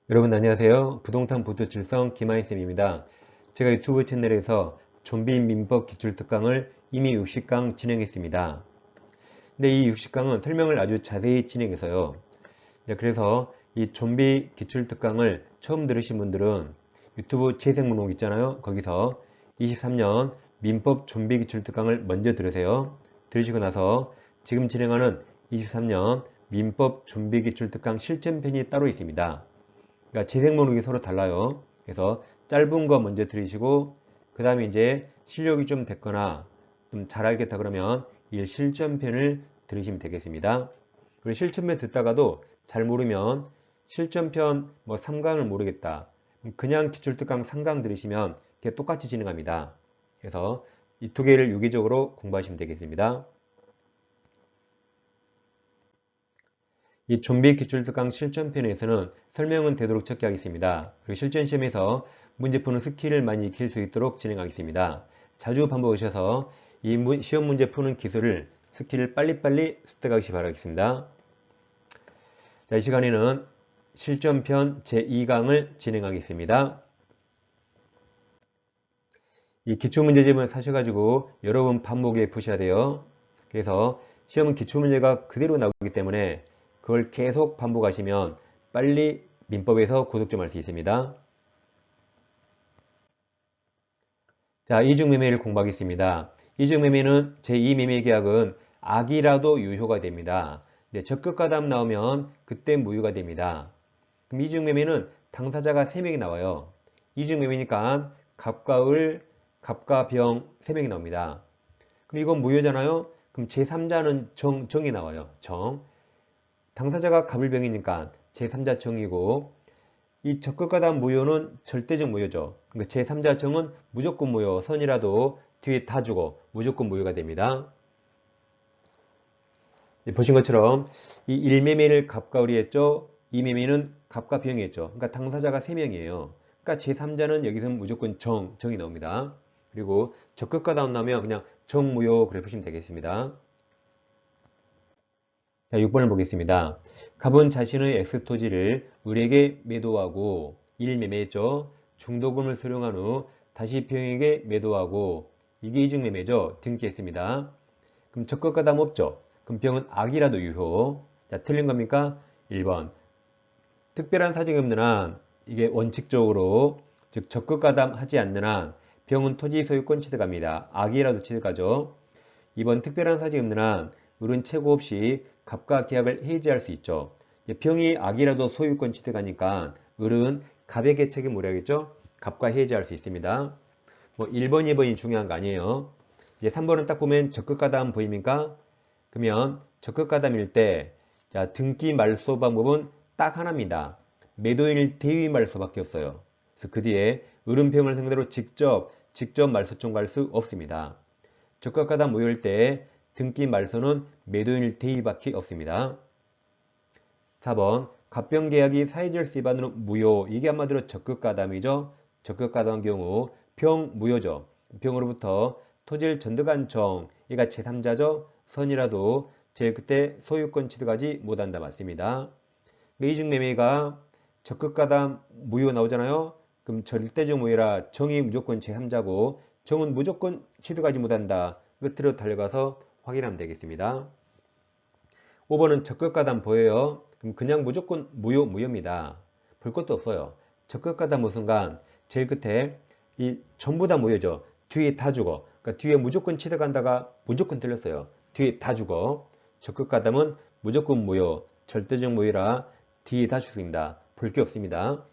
여러분 안녕하세요. 부동산 보도질성 김하인쌤입니다. 제가 유튜브 채널에서 좀비 민법 기출특강을 이미 60강 진행했습니다. 근데 이 60강은 설명을 아주 자세히 진행해서요. 그래서 이 좀비 기출특강을 처음 들으신 분들은 유튜브 재생 목록 있잖아요. 거기서 23년 민법 좀비 기출특강을 먼저 들으세요. 들으시고 나서 지금 진행하는 23년 민법 좀비 기출특강 실전편이 따로 있습니다. 그러니까 재생 목록이 서로 달라요. 그래서 짧은 거 먼저 들으시고 그 다음에 이제 실력이 좀 됐거나 좀 잘 알겠다 그러면 이 실전편을 들으시면 되겠습니다. 그리고 실전편 듣다가도 잘 모르면 실전편 뭐 3강을 모르겠다. 그냥 기출특강 3강 들으시면 똑같이 진행합니다. 그래서 이 두 개를 유기적으로 공부하시면 되겠습니다. 이 좀비 기출특강 실전편에서는 설명은 되도록 적게 하겠습니다. 그리고 실전시험에서 문제 푸는 스킬을 많이 익힐 수 있도록 진행하겠습니다. 자주 반복하셔서 이 시험 문제 푸는 기술을 스킬을 빨리빨리 습득하시기 바라겠습니다. 자, 이 시간에는 실전편 제2강을 진행하겠습니다. 이 기출문제집을 사셔가지고 여러 번 반복해 푸셔야 돼요. 그래서 시험은 기출문제가 그대로 나오기 때문에 그걸 계속 반복하시면 빨리 민법에서 고득점 할 수 있습니다. 자, 이중매매를 공부하겠습니다. 이중매매는 제2매매계약은 악이라도 유효가 됩니다. 네, 적극가담 나오면 그때 무효가 됩니다. 그럼 이중매매는 당사자가 3명이 나와요. 이중매매니까 갑과 을, 갑과 병 3명이 나옵니다. 그럼 이건 무효잖아요. 그럼 제3자는 정이 나와요. 정. 당사자가 갑을병이니까 제3자 정이고 이 적극가담 무효는 절대적 무효죠. 그러니까 제3자 정은 무조건 무효, 선이라도 뒤에 다 주고 무조건 무효가 됩니다. 보신 것처럼 이 1매매를 갑과 을이 했죠. 2매매는 갑과 병이 했죠. 그러니까 당사자가 3명이에요. 그러니까 제3자는 여기서 무조건 정이 나옵니다. 그리고 적극가담 나오면 그냥 정무효 그래 보시면 되겠습니다. 자, 6번을 보겠습니다. 갑은 자신의 X토지를 을에게 매도하고 1매매했죠. 중도금을 수령한 후 다시 병에게 매도하고 이게 이중매매죠. 등기했습니다. 그럼 적극가담 없죠. 그럼 병은 악이라도 유효. 자, 틀린 겁니까? 1번. 특별한 사정이 없는 한 이게 원칙적으로 즉 적극가담 하지 않는 한 병은 토지 소유권 취득합니다. 악이라도 취득하죠. 2번 특별한 사정이 없는 한 을은 최고 없이 갑과 계약을 해지할 수 있죠. 병이 악이라도 소유권 취득하니까 을은 갑에게 책임 물어야겠죠. 갑과 해지할 수 있습니다. 뭐 1번, 2번이 중요한 거 아니에요. 이제 3번은 딱 보면 적극가담 보입니까? 그러면 적극가담일 때 자, 등기 말소 방법은 딱 하나입니다. 매도인일 대위 말소밖에 없어요. 그래서 그 뒤에 을은 병을 상대로 직접 말소 청구할 수 없습니다. 적극가담 무효일 때 등기 말소는 매도인일 대위밖에 없습니다. 4번 갑병계약이 사회적 위반으로 무효. 이게 한마디로 적극가담이죠. 적극가담 경우 병 무효죠. 병으로부터 토지를 전득한 정, 얘가 제3자죠. 선이라도 제일 그때 소유권 취득하지 못한다 맞습니다. 이중매매가 적극가담 무효 나오잖아요. 그럼 절대적 무효라 정이 무조건 제3자고 정은 무조건 취득하지 못한다. 끝으로 달려가서 확인하면 되겠습니다. 5번은 적극가담 보여요. 그럼 그냥 무조건 무효입니다. 볼 것도 없어요. 적극가담 무슨간 제일 끝에 이 전부 다 무효죠. 뒤에 다 죽어. 그러니까 뒤에 무조건 취득한다가 무조건 틀렸어요. 뒤에 다 죽어. 적극가담은 무조건 무효, 절대적 무효라 뒤에 다 죽습니다. 볼 게 없습니다.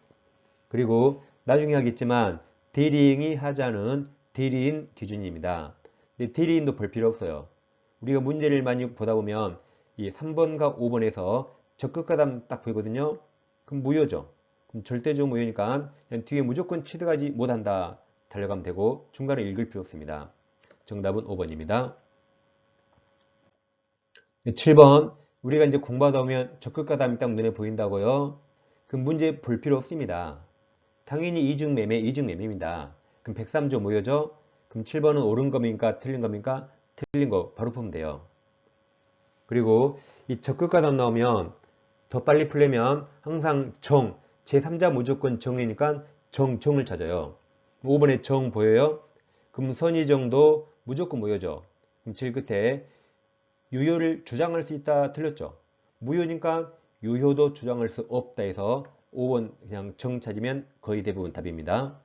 그리고 나중에 하겠지만 대리인이 하자는 대리인 기준입니다. 근데 대리인도 볼 필요 없어요. 우리가 문제를 많이 보다 보면 이 3번과 5번에서 적극가담 딱 보이거든요. 그럼 무효죠. 그럼 절대적 무효니까 그냥 뒤에 무조건 취득하지 못한다. 달려가면 되고 중간에 읽을 필요 없습니다. 정답은 5번입니다. 7번 우리가 이제 공부하다 보면 적극가담이 딱 눈에 보인다고요. 그럼 문제 볼 필요 없습니다. 당연히 이중매매입니다. 그럼 103조 무효죠? 그럼 7번은 옳은 겁니까? 틀린 겁니까? 틀린 거 바로 풀면 돼요. 그리고 이 적극가담 나오면 더 빨리 풀려면 항상 제3자 무조건 정이니까 정을 찾아요. 5번에 정 보여요? 그럼 선의정도 무조건 무효죠. 그럼 제일 끝에 유효를 주장할 수 있다 틀렸죠. 무효니까 유효도 주장할 수 없다 해서 5번 그냥 정 찾으면 거의 대부분 답입니다.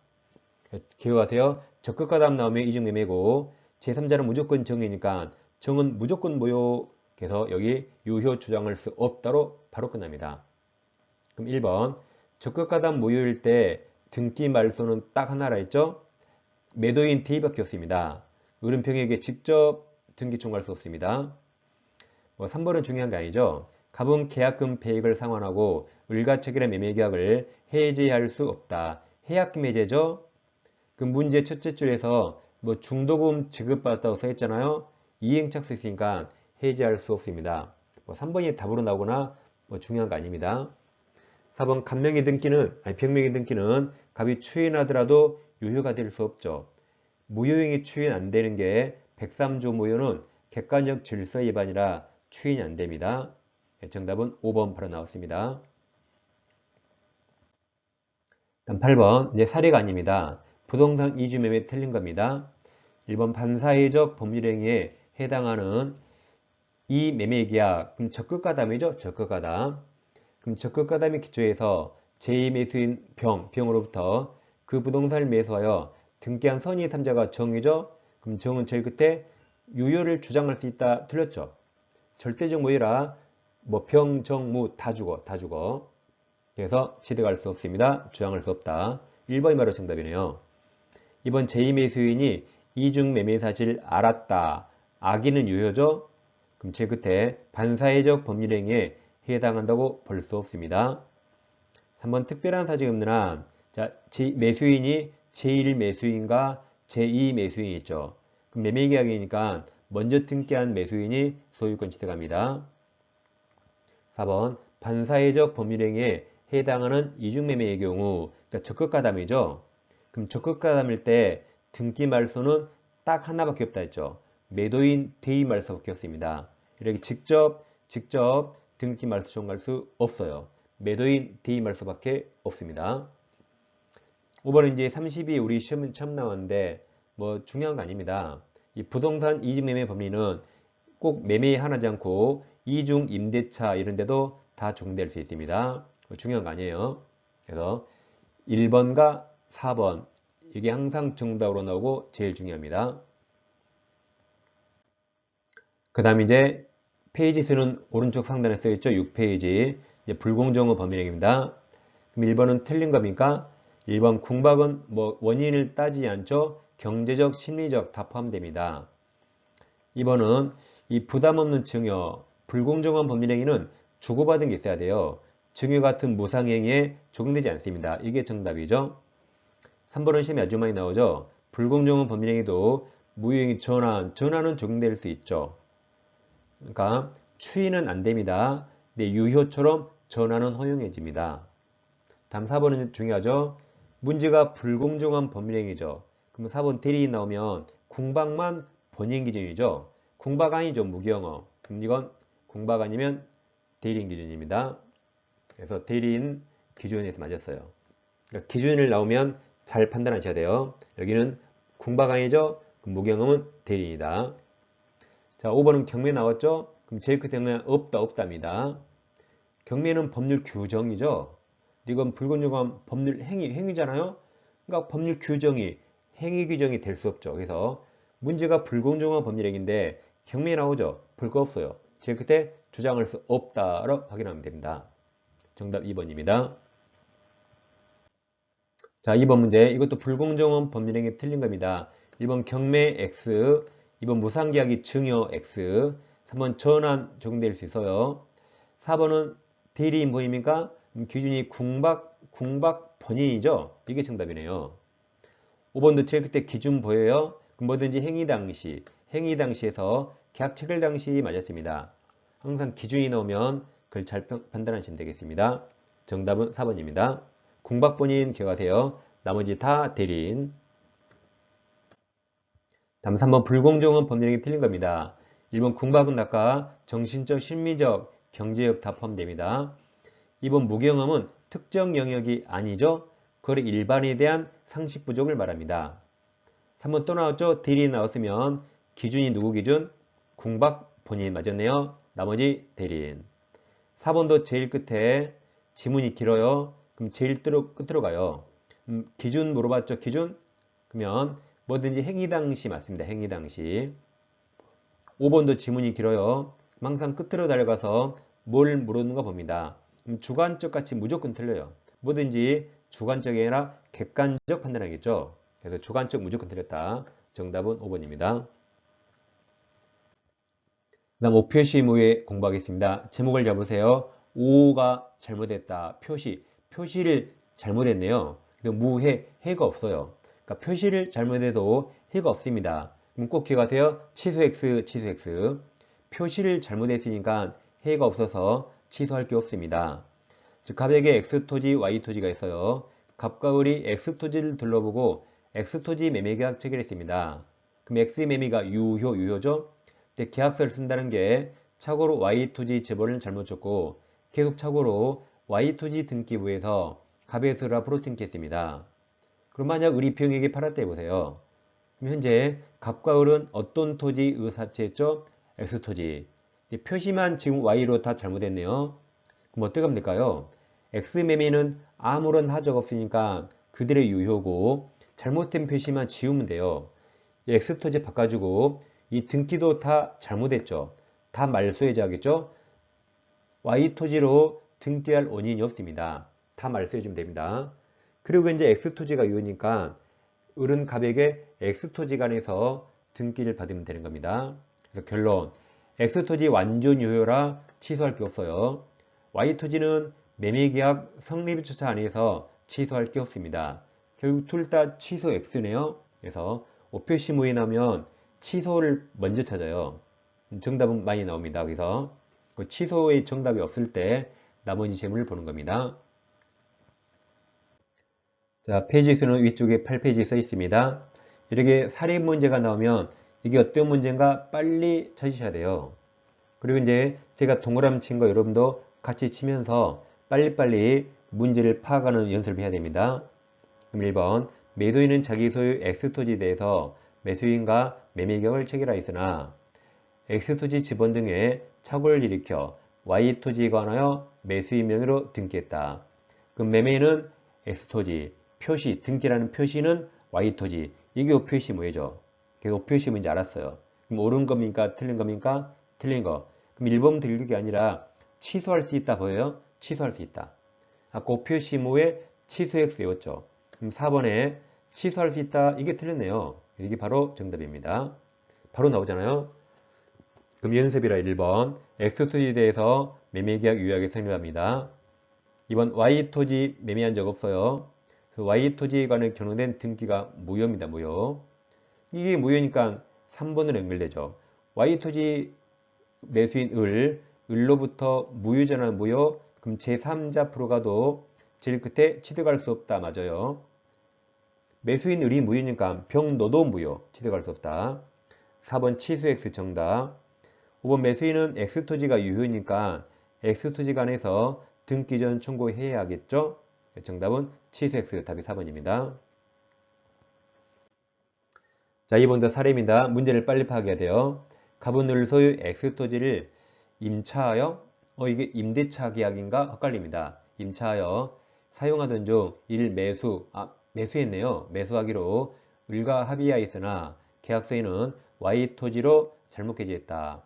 기억하세요. 적극과 답 나오면 이중매매고 제3자는 무조건 정이니까 정은 무조건 무효해서 여기 유효 주장할 수 없다로 바로 끝납니다. 그럼 1번 적극과 답 무효일 때 등기 말소는 딱 하나라 했죠. 매도인 대의밖에 없습니다. 을은평에게 직접 등기 청구할 수 없습니다. 3번은 중요한 게 아니죠. 갑은 계약금 배액을 상환하고 을과 체결한 매매계약을 해지할 수 없다. 해약금 해제죠. 그 문제 첫째 줄에서 중도금 지급받았다고 써있잖아요. 이행착수 있으니까 해지할 수 없습니다. 3번이 답으로 나오거나 중요한 거 아닙니다. 4번 병명의 등기는 갑이 추인하더라도 유효가 될 수 없죠. 무효행위 추인 안 되는 게 103조 무효는 객관적 질서 위반이라 추인이 안 됩니다. 정답은 5번 바로 나왔습니다. 다음 8번 이제 사례가 아닙니다. 부동산 이주 매매 틀린 겁니다. 1번 반사회적 법률행위에 해당하는 이 매매계약, 그럼 적극가담이죠. 적극가담. 그럼 적극가담의 기초에서 제2매수인 병으로부터 그 부동산을 매수하여 등기한 선의 3자가 정이죠. 그럼 정은 제일 끝에 유효를 주장할 수 있다 틀렸죠. 절대적 무효라 병, 정, 무 다 죽어. 그래서 취득할 수 없습니다. 주장할 수 없다. 1번이 바로 정답이네요. 이번 제2매수인이 이중 매매 사실 알았다. 악의는 유효죠. 그럼 제일 끝에 반사회적 법률행위에 해당한다고 볼 수 없습니다. 3번 특별한 사정이 없는 한 매수인이 제1매수인과 제2매수인이 있죠. 그럼 매매계약이니까 먼저 등기한 매수인이 소유권 취득합니다. 4번 반사회적 법률행위에 해당하는 이중매매의 경우 적극가담이죠. 그럼 적극가담일 때 등기 말소는 딱 하나밖에 없다 했죠. 매도인 대의 말소밖에 없습니다. 이렇게 직접 등기 말소 청구할 수 없어요. 매도인 대의 말소밖에 없습니다. 5번은 이제 32 우리 시험은 처음 나왔는데 중요한 거 아닙니다. 이 부동산 이중매매 법리는 꼭 매매 하나지 않고 이중 임대차 이런 데도 다 적용될 수 있습니다. 중요한 거 아니에요. 그래서 1번과 4번 이게 항상 정답으로 나오고 제일 중요합니다. 그 다음 이제 페이지 수는 오른쪽 상단에 써있죠. 6페이지 이제 불공정한 법률행위입니다. 그럼 1번은 틀린 겁니까? 1번 궁박은 원인을 따지지 않죠. 경제적, 심리적 다 포함됩니다. 2번은 이 부담 없는 증여, 불공정한 법률행위는 주고받은 게 있어야 돼요. 증여 같은 무상행위에 적용되지 않습니다. 이게 정답이죠. 3번은 시험에 아주 많이 나오죠. 불공정한 법률행위도 무효행위 전환은 적용될 수 있죠. 그러니까 추인은 안 됩니다. 근데 유효처럼 전환은 허용해집니다. 다음 4번은 중요하죠. 문제가 불공정한 법률행위죠. 그럼 4번 대리인 나오면 궁박만 본인 기준이죠. 궁박 아니죠. 무경험. 그럼 이건 궁박 아니면 대리인 기준입니다. 그래서 대리인 기준에서 맞았어요. 그러니까 기준을 나오면 잘 판단하셔야 돼요. 여기는 궁박 아니죠. 그럼 무경험은 대리인이다. 자, 5번은 경매 나왔죠. 그럼 제일 끝에는 없다입니다. 경매는 법률 규정이죠. 이건 불공정한 법률 행위잖아요. 그러니까 법률 규정이 행위 규정이 될 수 없죠. 그래서 문제가 불공정한 법률행위인데 경매에 나오죠. 볼 거 없어요. 제일 끝에 주장할 수 없다로 확인하면 됩니다. 정답 2번입니다. 자, 2번 문제. 이것도 불공정한 법률행위 틀린 겁니다. 1번 경매 X, 2번 무상계약이 증여 X, 3번 전환 적용될 수 있어요. 4번은 대리인 보입니까? 기준이 궁박 본인이죠? 이게 정답이네요. 5번도 제일 끝에 기준 보여요? 그럼 뭐든지 행위 당시에서 계약 체결 당시 맞았습니다. 항상 기준이 나오면 그걸 잘 판단하시면 되겠습니다. 정답은 4번입니다. 궁박 본인 기억하세요. 나머지 다 대리인. 다음 3번 불공정한 법률행위 틀린 겁니다. 1번 궁박은 아까 정신적, 심리적, 경제적 다 포함됩니다. 2번 무경험은 특정 영역이 아니죠. 거래 일반에 대한 상식 부족을 말합니다. 3번 또 나왔죠. 대리인 나왔으면 기준이 누구 기준? 궁박 본인 맞았네요. 나머지 대리인. 4번도 제일 끝에 지문이 길어요. 그럼 제일 끝으로 가요. 기준 물어봤죠. 기준? 그러면 뭐든지 행위 당시 맞습니다. 행위 당시. 5번도 지문이 길어요. 항상 끝으로 달려가서 뭘 물었는가 봅니다. 주관적 같이 무조건 틀려요. 뭐든지 주관적이 아니라 객관적 판단하겠죠. 그래서 주관적 무조건 틀렸다. 정답은 5번입니다. 그 다음 5표시 무에 공부하겠습니다. 제목을 잡으세요. 5가 잘못했다. 표시를 잘못했네요. 무해, 해가 없어요. 그러니까 표시를 잘못해도 해가 없습니다. 그럼 꼭 기억하세요. 취소 X, 취소 X. 표시를 잘못했으니까 해가 없어서 취소할 게 없습니다. 즉 갑에게 X토지, Y토지가 있어요. 갑과 을이 X토지를 둘러보고 X토지 매매계약 체결했습니다. 그럼 X매매가 유효죠? 근데 계약서를 쓴다는 게 착오로 Y토지 재벌을 잘못 줬고 계속 착오로 Y토지 등기부에서 갑에서 을 앞으로 등기했습니다. 그럼 만약 을이 B형에게 팔았다 해보세요. 그럼 현재 갑과 을은 어떤 토지 의사채했죠? X토지. 표시만 지금 Y로 다 잘못했네요. 그럼 어떻게 하면 될까요? X매매는 아무런 하자가 없으니까 그들의 유효고 잘못된 표시만 지우면 돼요. X토지 바꿔주고 이 등기도 다 잘못했죠. 다 말소해줘야겠죠? Y토지로 등기할 원인이 없습니다. 다 말소해주면 됩니다. 그리고 이제 X토지가 유효니까 을은 갑에게 X토지 간에서 등기를 받으면 되는 겁니다. 그래서 결론 X토지 완전 유효라 취소할 게 없어요. Y토지는 매매계약 성립조차 안에서 취소할 게 없습니다. 결국 둘 다 취소 X네요. 그래서 5표시 무에 나오면 취소를 먼저 찾아요. 정답은 많이 나옵니다. 그래서 그 취소의 정답이 없을 때 나머지 재물을 보는 겁니다. 자, 페이지 수는 위쪽에 8페이지에 써 있습니다. 이렇게 사례 문제가 나오면 이게 어떤 문제인가 빨리 찾으셔야 돼요. 그리고 이제 제가 동그라미 친 거 여러분도 같이 치면서 빨리빨리 문제를 파악하는 연습을 해야 됩니다. 그럼 1번 매도인은 자기 소유 X토지에 대해서 매수인과 매매계약을 체결하였으나 X토지 지번 등에 착오를 일으켜 Y토지에 관하여 매수인 명의로 등기했다. 그럼 매매인은 X토지, 표시, 등기라는 표시는 Y토지. 이게 5표시 무예죠. 그래서 5표시 뭔지 알았어요. 그럼 옳은 겁니까? 틀린 겁니까? 틀린 거. 그럼 1번 들리기 아니라 취소할 수 있다 보여요? 취소할 수 있다. 아까 5표시 무에 취소 X 외웠죠. 그럼 4번에 취소할 수 있다. 이게 틀렸네요. 이게 바로 정답입니다. 바로 나오잖아요. 그럼 연습이라 1번 X토지에 대해서 매매계약 유효하게 성립합니다. 2번 Y토지 매매한 적 없어요. Y토지에 관해 결정된 등기가 무효입니다. 무효. 이게 무효니까 3번으로 연결되죠. Y토지 매수인 을로부터 무효전환 무효. 그럼 제3자 앞으로 가도 제일 끝에 취득할 수 없다. 맞아요. 매수인 을이 무효니까 병너도 무효. 취득할 수 없다. 4번 취소 X 정답. 5번 매수인은 X토지가 유효니까 X토지 간에서 등기 전 청구해야겠죠? 정답은 취소 X 답이 4번입니다. 자, 2번도 사례입니다. 문제를 빨리 파악해야 돼요. 갑은 을 소유 X토지를 임차하여 이게 임대차 계약인가? 헷갈립니다. 임차하여 사용하던 중 일 매수했네요. 매수하기로 을과 합의하였으나 계약서에는 Y토지로 잘못 게재했다.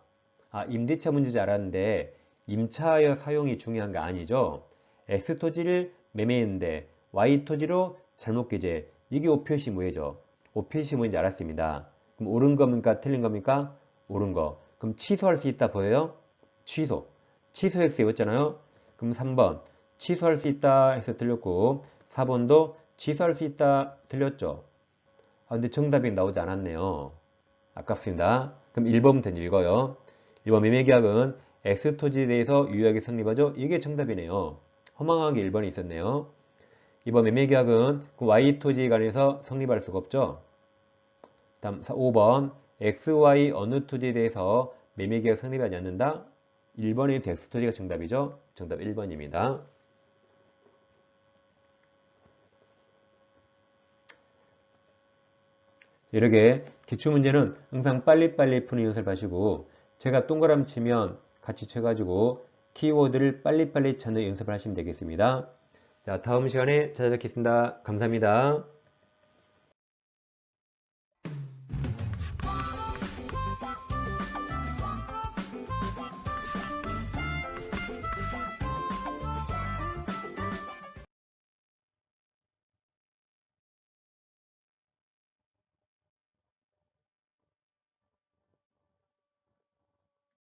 임대차 문제인지 알았는데 임차하여 사용이 중요한 게 아니죠. X토지를 매매했는데 Y토지로 잘못 게재. 이게 5표시 무예죠. 5표시 무인지 알았습니다. 그럼 옳은 겁니까? 틀린 겁니까? 옳은 거. 그럼 취소할 수 있다 보여요? 취소. 취소 X 외웠잖아요. 그럼 3번 취소할 수 있다 해서 틀렸고 4번도 취소할 수 있다 틀렸죠. 근데 정답이 나오지 않았네요. 아깝습니다. 그럼 1번부터 읽어요. 1번 매매계약은 X토지에 대해서 유효하게 성립하죠. 이게 정답이네요. 허망하게 1번이 있었네요. 2번 매매계약은 Y토지에 관해서 성립할 수가 없죠. 다음 5번 XY 어느 토지에 대해서 매매계약 성립하지 않는다. 1번의 X토지가 정답이죠. 정답 1번입니다. 이렇게 기출문제는 항상 빨리빨리 푸는 연습을 하시고 제가 동그라미 치면 같이 쳐가지고 키워드를 빨리빨리 찾는 연습을 하시면 되겠습니다. 자, 다음 시간에 찾아뵙겠습니다. 감사합니다.